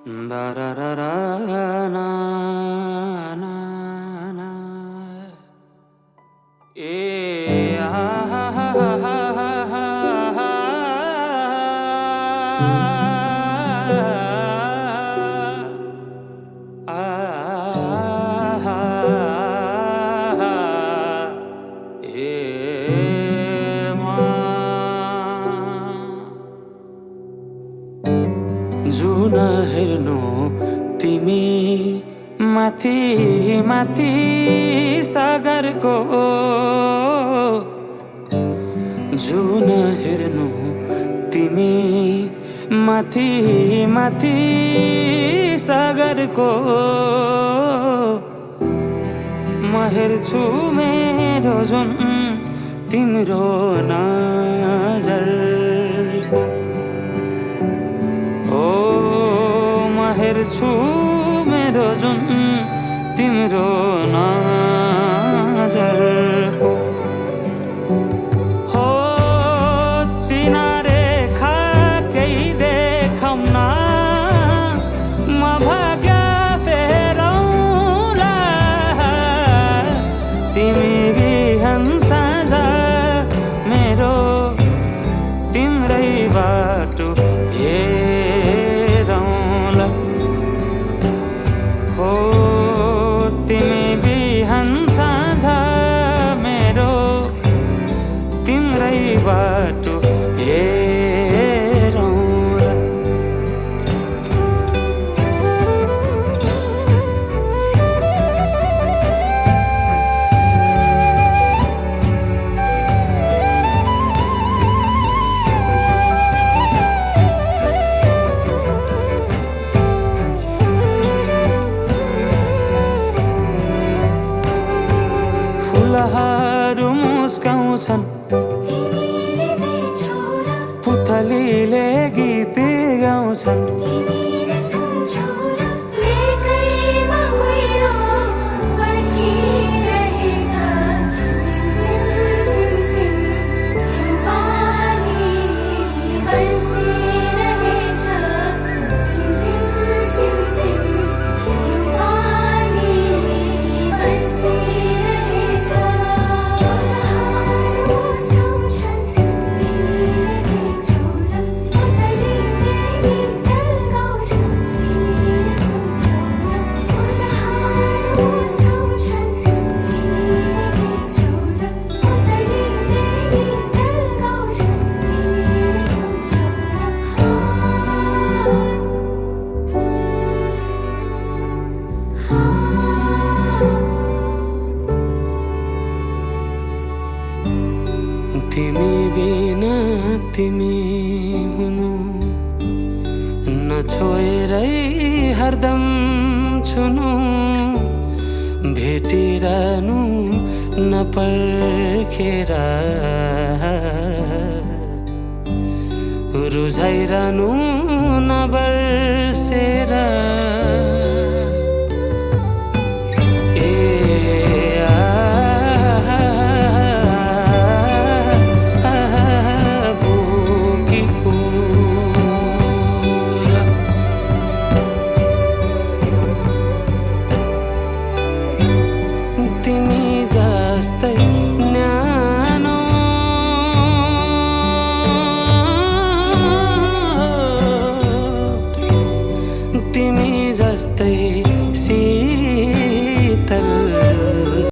Da ra ra ra na na na ha ha ha ha ha ha जुन हेर्नु तिमी माथि माथि सागरको जुन हेर्नु तिमी माथि माथि सागरको म हेर्छु मेरो जुन तिम्रो नजरको हेर्छु मेरो जुन तिम्रो नजरको हो चिनारे केही देखाउन म भाग्य फेरौँला तिमी बिहान साँझ मेरो तिम्रै बाटो तिमी बिहान साँझ मेरो तिम्रै बाटो हेरौँला फुलहरू मुस्काउँछन् पुतलीले गीत गाउँछन् तिमी बिना तिमी हुनु नछोएरै हरदम छुनु भेटिरहनु नपर्खेर रुझाइरहनु नबर्सेर